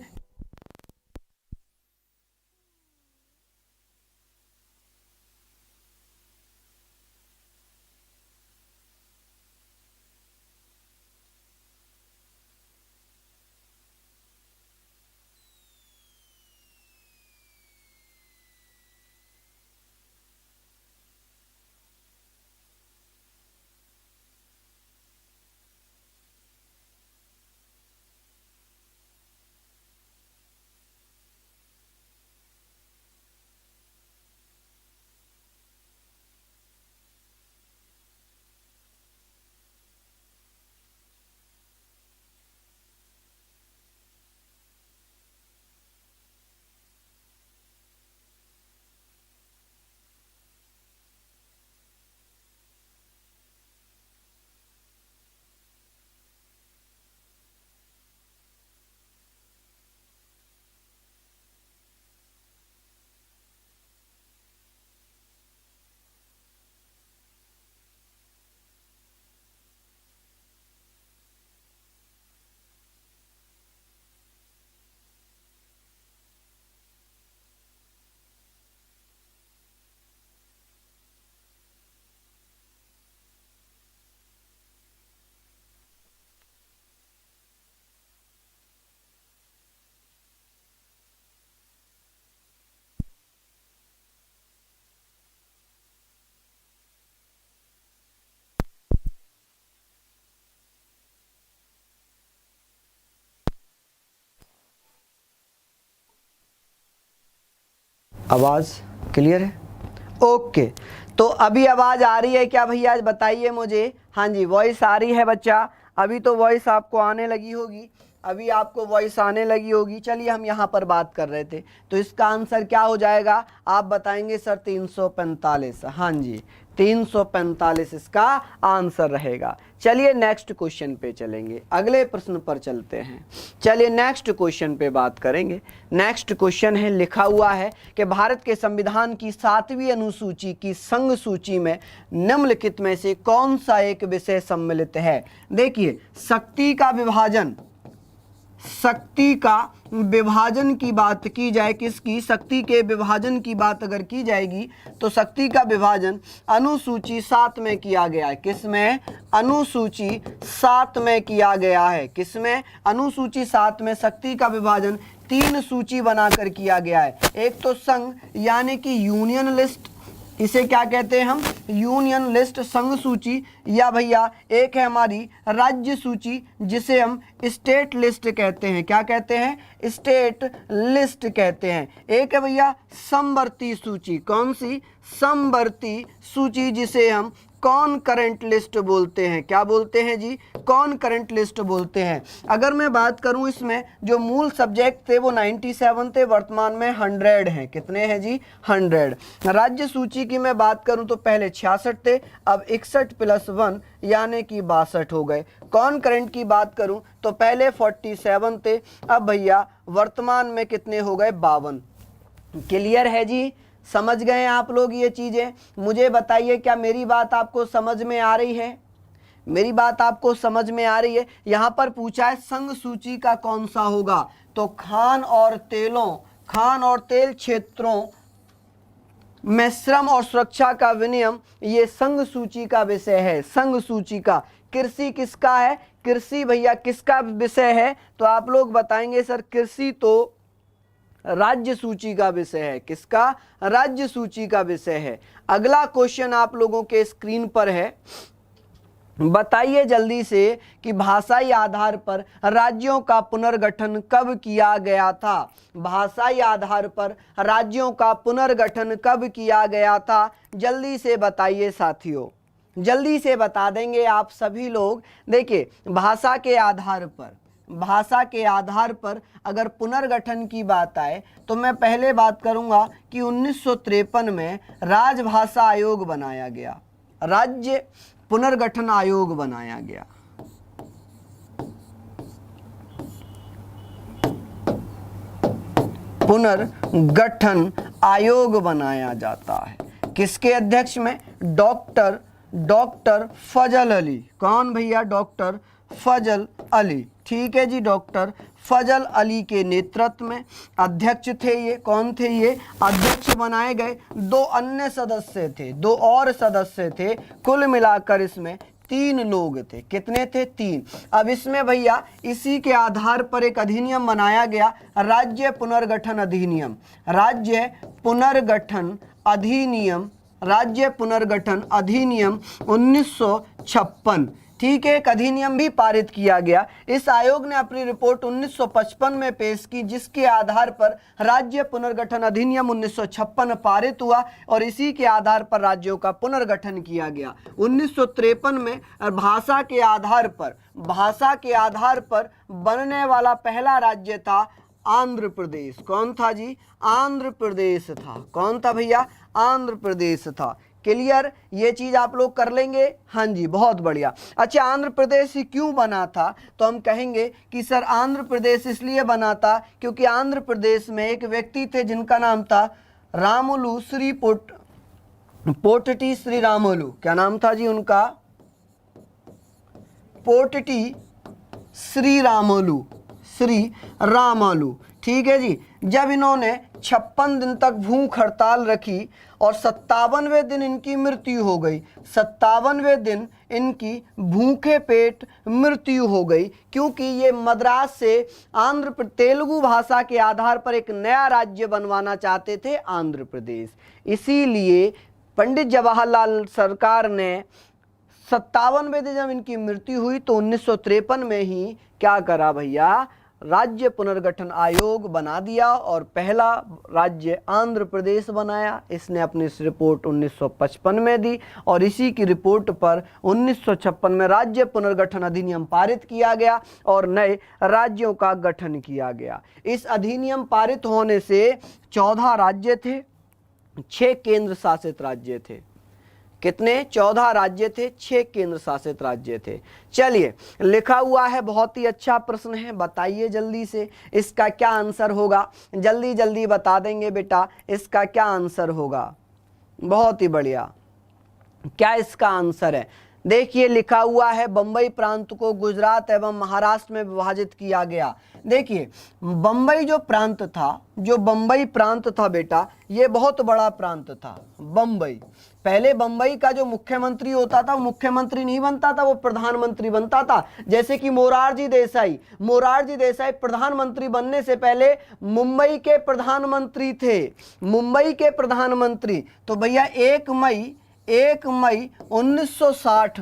आवाज़ क्लियर है? ओके, तो अभी आवाज़ आ रही है क्या भैया, बताइए मुझे। हाँ जी, वॉइस आ रही है बच्चा, अभी तो वॉइस आपको आने लगी होगी, अभी आपको वॉइस आने लगी होगी। चलिए, हम यहाँ पर बात कर रहे थे, तो इसका आंसर क्या हो जाएगा, आप बताएंगे सर 345। हाँ जी, 345 इसका आंसर रहेगा। चलिए नेक्स्ट क्वेश्चन पे चलेंगे, अगले प्रश्न पर चलते हैं। चलिए नेक्स्ट क्वेश्चन पे बात करेंगे। नेक्स्ट क्वेश्चन है, लिखा हुआ है कि भारत के संविधान की 7वीं अनुसूची की संघ सूची में निम्नलिखित में से कौन सा एक विषय सम्मिलित है। देखिए, शक्ति का विभाजन, शक्ति का विभाजन की बात की जाए, किसकी, शक्ति के विभाजन की बात अगर की जाएगी तो शक्ति का विभाजन अनुसूची 7 में किया गया है। किसमें, अनुसूची 7 में किया गया है। किसमें, अनुसूची 7 में शक्ति का विभाजन 3 सूची बनाकर किया गया है। एक तो संघ यानी कि यूनियन लिस्ट, इसे क्या कहते हैं हम, यूनियन लिस्ट संघ सूची, या भैया एक है हमारी राज्य सूची जिसे हम स्टेट लिस्ट कहते हैं। क्या कहते हैं, स्टेट लिस्ट कहते हैं। एक है भैया समवर्ती सूची, कौन सी, समवर्ती सूची जिसे हम कॉनकरेंट लिस्ट बोलते हैं। क्या बोलते हैं जी, कॉनकरेंट लिस्ट बोलते हैं। अगर मैं बात करूं, इसमें जो मूल सब्जेक्ट थे वो 97 थे, वर्तमान में 100 हैं। कितने हैं जी, 100। राज्य सूची की मैं बात करूं तो पहले 66 थे, अब 61 + 1 यानी कि 62 हो गए। कॉनकरेंट की बात करूं तो पहले 47 थे, अब भैया वर्तमान में कितने हो गए, 52। क्लियर है जी, समझ गए आप लोग ये चीज़ें। मुझे बताइए, क्या मेरी बात आपको समझ में आ रही है, मेरी बात आपको समझ में आ रही है। यहाँ पर पूछा है संघ सूची का कौन सा होगा, तो खान और तेल क्षेत्रों में श्रम और सुरक्षा का विनियम, ये संघ सूची का विषय है। संघ सूची का, कृषि किसका है, कृषि भैया किसका विषय है, तो आप लोग बताएंगे सर कृषि तो राज्य सूची का विषय है। किसका, राज्य सूची का विषय है। अगला क्वेश्चन आप लोगों के स्क्रीन पर है, बताइए जल्दी से कि भाषाई आधार पर राज्यों का पुनर्गठन कब किया गया था। भाषाई आधार पर राज्यों का पुनर्गठन कब किया गया था, जल्दी से बताइए साथियों, जल्दी से बता देंगे आप सभी लोग। देखिए, भाषा के आधार पर अगर पुनर्गठन की बात आए तो मैं पहले बात करूंगा कि 1953 में राजभाषा आयोग बनाया गया, राज्य पुनर्गठन आयोग बनाया गया। पुनर्गठन आयोग बनाया जाता है, किसके अध्यक्ष में, डॉक्टर फजल अली। कौन भैया, डॉक्टर फजल अली। ठीक है जी, डॉक्टर फजल अली के नेतृत्व में अध्यक्ष थे ये। कौन थे ये, अध्यक्ष बनाए गए। 2 अन्य सदस्य थे, 2 और सदस्य थे, कुल मिलाकर इसमें 3 लोग थे। कितने थे, 3। अब इसमें भैया इसी के आधार पर एक अधिनियम बनाया गया, राज्य पुनर्गठन अधिनियम। राज्य पुनर्गठन अधिनियम, राज्य पुनर्गठन अधिनियम 1956। ठीक है, एक अधिनियम भी पारित किया गया। इस आयोग ने अपनी रिपोर्ट 1955 में पेश की, जिसके आधार पर राज्य पुनर्गठन अधिनियम 1956 पारित हुआ और इसी के आधार पर राज्यों का पुनर्गठन किया गया। 1953 में भाषा के आधार पर बनने वाला पहला राज्य था आंध्र प्रदेश। कौन था जी, आंध्र प्रदेश था। कौन था भैया, आंध्र प्रदेश था। क्लियर, ये चीज आप लोग कर लेंगे। हाँ जी, बहुत बढ़िया। अच्छा, आंध्र प्रदेश क्यों बना था, तो हम कहेंगे कि सर आंध्र प्रदेश इसलिए बना था क्योंकि आंध्र प्रदेश में एक व्यक्ति थे जिनका नाम था रामुलु श्री पोटटी श्री रामुलु। क्या नाम था जी उनका, पोटटी श्री रामुलु। ठीक है जी। जब इन्होंने 56 दिन तक भूख हड़ताल रखी और 57वें दिन इनकी मृत्यु हो गई। 57वें दिन इनकी भूखे पेट मृत्यु हो गई, क्योंकि ये मद्रास से तेलुगु भाषा के आधार पर एक नया राज्य बनवाना चाहते थे, आंध्र प्रदेश। इसीलिए पंडित जवाहरलाल सरकार ने 57वें दिन जब इनकी मृत्यु हुई तो 1953 में ही क्या करा भैया, राज्य पुनर्गठन आयोग बना दिया और पहला राज्य आंध्र प्रदेश बनाया। इसने अपनी इस रिपोर्ट 1955 में दी और इसी की रिपोर्ट पर 1956 में राज्य पुनर्गठन अधिनियम पारित किया गया और नए राज्यों का गठन किया गया। इस अधिनियम पारित होने से 14 राज्य थे, 6 केंद्र शासित राज्य थे। कितने? 14 राज्य थे, 6 केंद्र शासित राज्य थे। चलिए, लिखा हुआ है, बहुत ही अच्छा प्रश्न है, बताइए जल्दी से इसका क्या आंसर होगा। जल्दी जल्दी बता देंगे बेटा इसका क्या आंसर होगा। बहुत ही बढ़िया, क्या इसका आंसर है? देखिए लिखा हुआ है, बंबई प्रांत को गुजरात एवं महाराष्ट्र में विभाजित किया गया। देखिए बंबई जो बंबई प्रांत था बेटा, ये बहुत बड़ा प्रांत था बंबई। पहले बंबई का जो मुख्यमंत्री होता था वो मुख्यमंत्री नहीं बनता था, वो प्रधानमंत्री बनता था। जैसे कि मोरारजी देसाई प्रधानमंत्री बनने से पहले मुंबई के प्रधानमंत्री थे, मुंबई के प्रधानमंत्री। तो भैया 1 मई 1960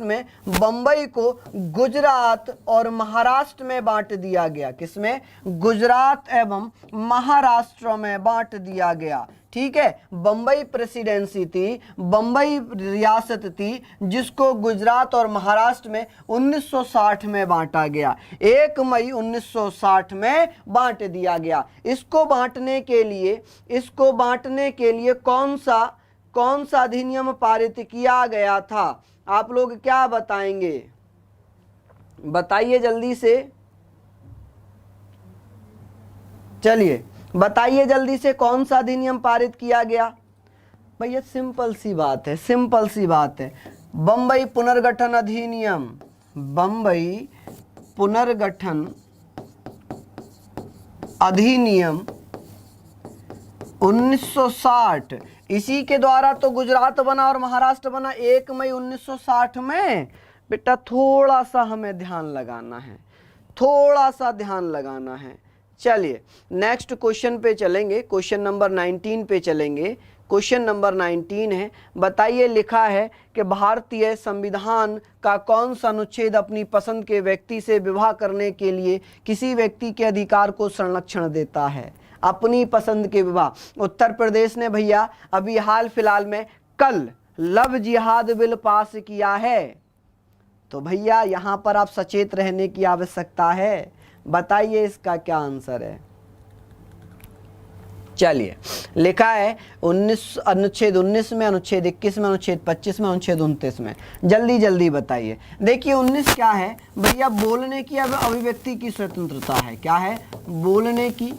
में बंबई को गुजरात और महाराष्ट्र में बांट दिया गया। किसमें? गुजरात एवं महाराष्ट्र में बांट दिया गया। ठीक है, बंबई प्रेसिडेंसी थी, बंबई रियासत थी, जिसको गुजरात और महाराष्ट्र में 1960 में बांटा गया। 1 मई 1960 में बांट दिया गया। इसको बांटने के लिए कौन सा अधिनियम पारित किया गया था? आप लोग क्या बताएंगे? बताइए जल्दी से, चलिए बताइए जल्दी से, कौन सा अधिनियम पारित किया गया? भैया सिंपल सी बात है, बंबई पुनर्गठन अधिनियम, बंबई पुनर्गठन अधिनियम 1960। इसी के द्वारा तो गुजरात बना और महाराष्ट्र बना 1 मई 1960 में। बेटा थोड़ा सा हमें ध्यान लगाना है, चलिए नेक्स्ट क्वेश्चन पे चलेंगे, क्वेश्चन नंबर 19 पे चलेंगे। क्वेश्चन नंबर 19 है, बताइए, लिखा है कि भारतीय संविधान का कौन सा अनुच्छेद अपनी पसंद के व्यक्ति से विवाह करने के लिए किसी व्यक्ति के अधिकार को संरक्षण देता है? अपनी पसंद के विवाह। उत्तर प्रदेश ने भैया अभी हाल फिलहाल में कल लव जिहाद बिल पास किया है। तो भैया यहां पर आप सचेत रहने की आवश्यकता है। बताइए इसका क्या आंसर है। चलिए, लिखा है अनुच्छेद 19 में, अनुच्छेद 21 में, अनुच्छेद 25 में, अनुच्छेद 29 में। जल्दी जल्दी बताइए। देखिए 19 क्या है भैया? बोलने की एवं अभिव्यक्ति की स्वतंत्रता है। क्या है? बोलने की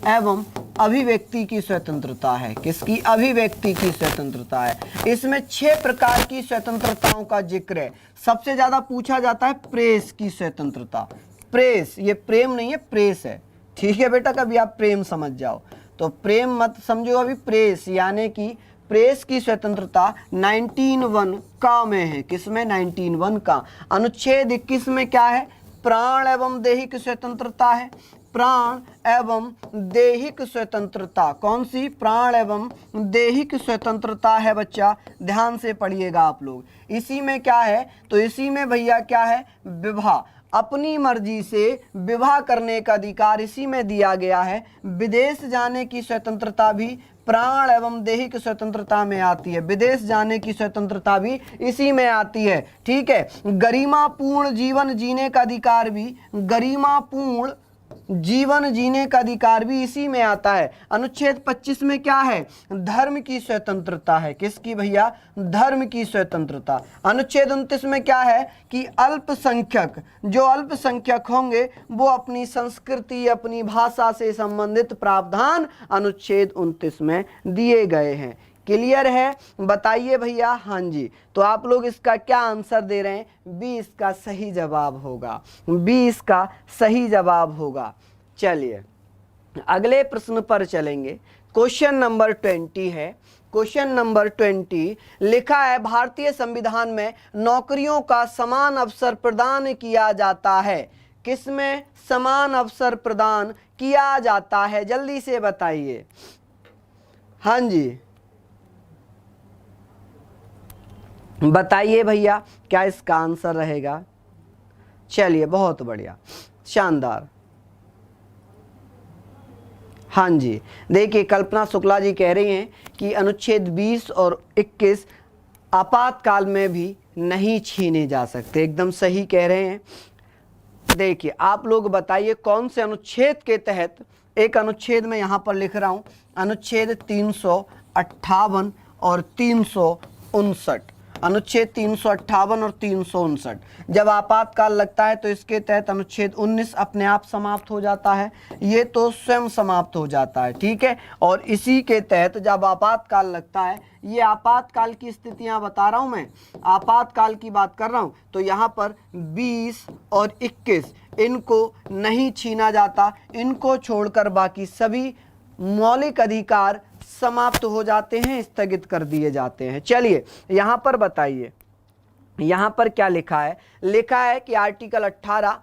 एवं अभिव्यक्ति की स्वतंत्रता है। किसकी? अभिव्यक्ति की स्वतंत्रता है। इसमें 6 प्रकार की स्वतंत्रताओं का जिक्र है। सबसे ज्यादा पूछा जाता है प्रेस की स्वतंत्रता। प्रेस, ये प्रेम नहीं है, प्रेस है। ठीक है बेटा, कभी आप प्रेम समझ जाओ तो प्रेम मत समझो अभी। प्रेस यानी कि प्रेस की स्वतंत्रता 19(1) का में है। किसमें? 19(1) का। अनुच्छेद 21 में क्या है? प्राण एवं दैहिक स्वतंत्रता है। प्राण एवं दैहिक स्वतंत्रता कौन सी? प्राण एवं दैहिक स्वतंत्रता है बच्चा, ध्यान से पढ़िएगा आप लोग। इसी में क्या है? तो इसी में भैया क्या है? विवाह, अपनी मर्जी से विवाह करने का अधिकार इसी में दिया गया है। विदेश जाने की स्वतंत्रता भी प्राण एवं दैहिक स्वतंत्रता में आती है। विदेश जाने की स्वतंत्रता भी इसी में आती है। ठीक है, गरिमापूर्ण जीवन जीने का अधिकार भी, गरिमापूर्ण जीवन जीने का अधिकार भी इसी में आता है। अनुच्छेद 25 में क्या है? धर्म की स्वतंत्रता है। किसकी भैया? धर्म की स्वतंत्रता। अनुच्छेद 29 में क्या है? कि अल्पसंख्यक, जो अल्पसंख्यक होंगे वो अपनी संस्कृति, अपनी भाषा से संबंधित प्रावधान अनुच्छेद 29 में दिए गए हैं। क्लियर है? बताइए भैया। हाँ जी, तो आप लोग इसका क्या आंसर दे रहे हैं? बी इसका सही जवाब होगा, बी इसका सही जवाब होगा। चलिए अगले प्रश्न पर चलेंगे। क्वेश्चन नंबर 20 है। क्वेश्चन नंबर 20 लिखा है, भारतीय संविधान में नौकरियों का समान अवसर प्रदान किया जाता है। किसमें समान अवसर प्रदान किया जाता है? जल्दी से बताइए। हाँ जी बताइए भैया, क्या इसका आंसर रहेगा? चलिए बहुत बढ़िया, शानदार। हाँ जी, देखिए कल्पना शुक्ला जी कह रही हैं कि अनुच्छेद 20 और 21 आपातकाल में भी नहीं छीने जा सकते, एकदम सही कह रहे हैं। देखिए आप लोग बताइए कौन से अनुच्छेद के तहत, एक अनुच्छेद में यहाँ पर लिख रहा हूँ, अनुच्छेद 358 और 359, अनुच्छेद 358 और 359। जब आपातकाल लगता है तो इसके तहत अनुच्छेद 19 अपने आप समाप्त हो जाता है, ये तो स्वयं समाप्त हो जाता है, ठीक है। और इसी के तहत जब आपातकाल लगता है, ये आपातकाल की स्थितियां बता रहा हूं मैं, आपातकाल की बात कर रहा हूं, तो यहाँ पर 20 और 21 इनको नहीं छीना जाता, इनको छोड़कर बाकी सभी मौलिक अधिकार समाप्त हो जाते हैं, स्थगित कर दिए जाते हैं। चलिए यहां पर बताइए, यहां पर क्या लिखा है? लिखा है कि आर्टिकल 18,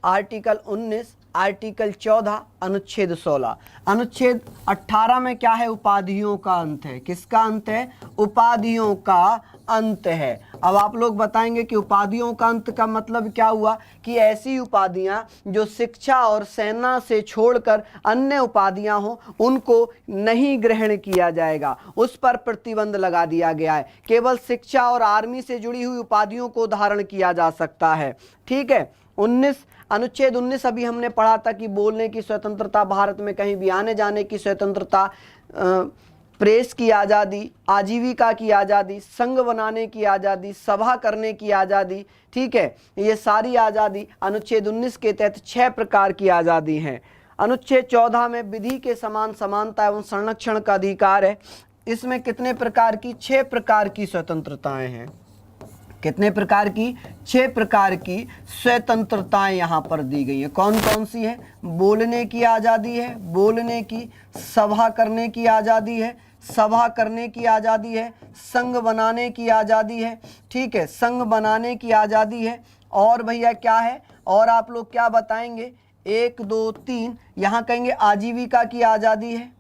आर्टिकल 19, आर्टिकल 14, अनुच्छेद 16। अनुच्छेद 18 में क्या है? उपाधियों का अंत है। किसका अंत है? उपाधियों का अंत है। अब आप लोग बताएंगे कि उपाधियों का अंत का मतलब क्या हुआ? कि ऐसी उपाधियां जो शिक्षा और सेना से छोड़कर अन्य उपाधियां हो, उनको नहीं ग्रहण किया जाएगा, उस पर प्रतिबंध लगा दिया गया है। केवल शिक्षा और आर्मी से जुड़ी हुई उपाधियों को धारण किया जा सकता है, ठीक है। 19, अनुच्छेद 19 अभी हमने पढ़ा था कि बोलने की स्वतंत्रता, भारत में कहीं भी आने जाने की स्वतंत्रता, प्रेस की आज़ादी, आजीविका की आज़ादी, संघ बनाने की आज़ादी, सभा करने की आज़ादी, ठीक है। ये सारी आज़ादी अनुच्छेद 19 के तहत 6 प्रकार की आज़ादी हैं। अनुच्छेद 14 में विधि के समान समानता एवं संरक्षण का अधिकार है। इसमें कितने प्रकार की? 6 प्रकार की स्वतंत्रताएं हैं। कितने प्रकार की? 6 प्रकार की स्वतंत्रताएं यहां पर दी गई है। कौन कौन सी है? बोलने की आज़ादी है, बोलने की, सभा करने की आज़ादी है, सभा करने की आज़ादी है, संघ बनाने की आज़ादी है, ठीक है, संघ बनाने की आज़ादी है। और भैया क्या है? और आप लोग क्या बताएंगे? 1, 2, 3 यहाँ कहेंगे आजीविका की आज़ादी है।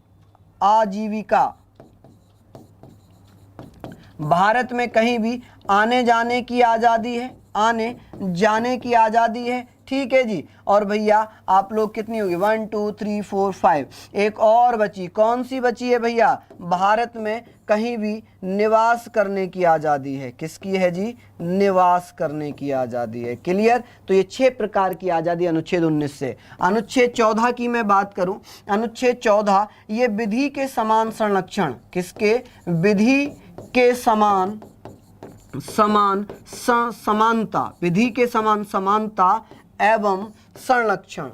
आजीविका, भारत में कहीं भी आने जाने की आज़ादी है, आने जाने की आज़ादी है, ठीक है जी। और भैया आप लोग कितनी होगी? 1, 2, 3, 4, 5। एक और बची, कौन सी बची है भैया? भारत में कहीं भी निवास करने की आज़ादी है। किसकी है जी? निवास करने की आज़ादी है। क्लियर? तो ये 6 प्रकार की आज़ादी अनुच्छेद 19 से। अनुच्छेद 14 की मैं बात करूं, अनुच्छेद 14 ये विधि के समान संरक्षण, किसके? विधि के समान समानता, विधि के समान समानता एवं संरक्षण,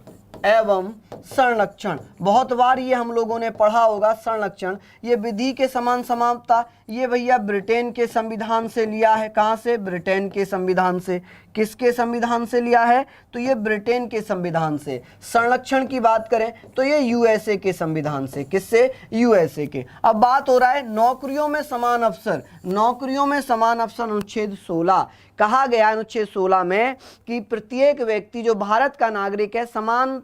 एवं संरक्षण। बहुत बार ये हम लोगों ने पढ़ा होगा संरक्षण। ये विधि के समान समानता, ये भैया ब्रिटेन के संविधान से लिया है। कहाँ से? ब्रिटेन के संविधान से। किसके संविधान से लिया है? तो ये ब्रिटेन के संविधान से। संरक्षण की बात करें तो ये यूएसए के संविधान से। किससे? यूएसए के। अब बात हो रहा है नौकरियों में समान अवसर। नौकरियों में समान अवसर अनुच्छेद 16 कहा गया, अनुच्छेद 16 में कि प्रत्येक व्यक्ति जो भारत का नागरिक है, समान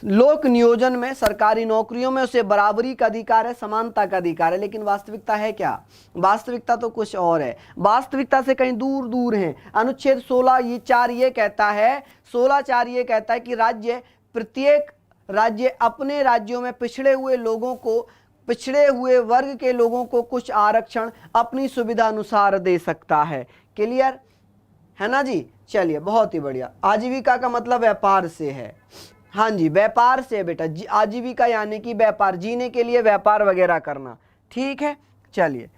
लोक नियोजन में, सरकारी नौकरियों में उसे बराबरी का अधिकार है, समानता का अधिकार है। लेकिन वास्तविकता है क्या? वास्तविकता तो कुछ और है, वास्तविकता से कहीं दूर दूर है। अनुच्छेद 16(4) ये कहता है, 16(4) ये कहता है कि राज्य, प्रत्येक राज्य अपने राज्यों में पिछड़े हुए लोगों को, पिछड़े हुए वर्ग के लोगों को कुछ आरक्षण अपनी सुविधा अनुसार दे सकता है। क्लियर है ना जी? चलिए बहुत ही बढ़िया। आजीविका का मतलब व्यापार से है। हाँ जी, व्यापार से बेटा। आजीविका यानी कि व्यापार, जीने के लिए व्यापार वगैरह करना, ठीक है। चलिए,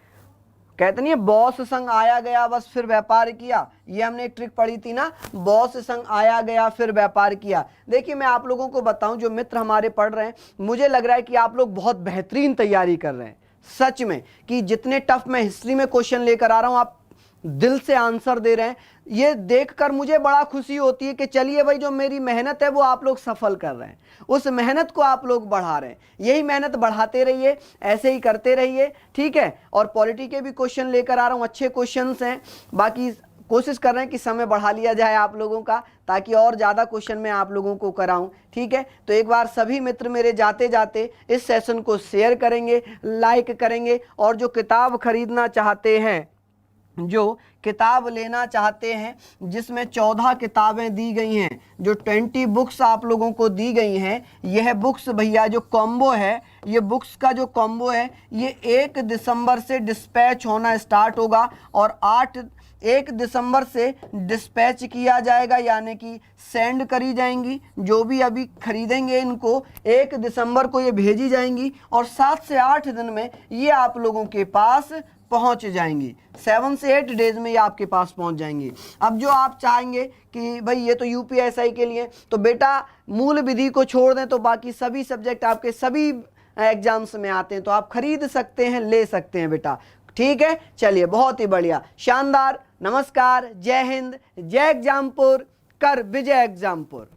कहते नहीं बॉस संघ आया गया बस फिर व्यापार किया, ये हमने एक ट्रिक पढ़ी थी ना, बॉस संघ आया गया फिर व्यापार किया। देखिए मैं आप लोगों को बताऊं, जो मित्र हमारे पढ़ रहे हैं, मुझे लग रहा है कि आप लोग बहुत बेहतरीन तैयारी कर रहे हैं सच में, कि जितने टफ मैं हिस्ट्री में क्वेश्चन लेकर आ रहा हूं, आप दिल से आंसर दे रहे हैं। ये देखकर मुझे बड़ा खुशी होती है कि चलिए भाई, जो मेरी मेहनत है वो आप लोग सफल कर रहे हैं, उस मेहनत को आप लोग बढ़ा रहे हैं। यही मेहनत बढ़ाते रहिए, ऐसे ही करते रहिए, ठीक है। और पॉलिटी के भी क्वेश्चन लेकर आ रहा हूँ, अच्छे क्वेश्चंस हैं। बाकी कोशिश कर रहे हैं कि समय बढ़ा लिया जाए आप लोगों का, ताकि और ज़्यादा क्वेश्चन मैं आप लोगों को कराऊं, ठीक है। तो एक बार सभी मित्र मेरे जाते जाते इस सेशन को शेयर करेंगे, लाइक करेंगे, और जो किताब खरीदना चाहते हैं जो किताब लेना चाहते हैं जिसमें 14 किताबें दी गई हैं, जो 20 बुक्स आप लोगों को दी गई हैं, यह बुक्स भैया जो कॉम्बो है, ये बुक्स का जो कॉम्बो है ये 1 दिसंबर से डिस्पैच होना स्टार्ट होगा और 1 दिसंबर से डिस्पैच किया जाएगा, यानी कि सेंड करी जाएंगी। जो भी अभी खरीदेंगे इनको 1 दिसंबर को ये भेजी जाएंगी और 7 से 8 दिन में ये आप लोगों के पास पहुंच जाएंगी। 7 से 8 डेज में ये आपके पास पहुंच जाएंगी। अब जो आप चाहेंगे कि भाई ये तो यूपीएसआई के लिए, तो बेटा मूल विधि को छोड़ दें तो बाकी सभी सब्जेक्ट आपके सभी एग्जाम्स में आते हैं, तो आप खरीद सकते हैं, ले सकते हैं बेटा। ठीक है, चलिए बहुत ही बढ़िया, शानदार। नमस्कार, जय हिंद, जय एग्जामपुर, कर विजय एग्जामपुर।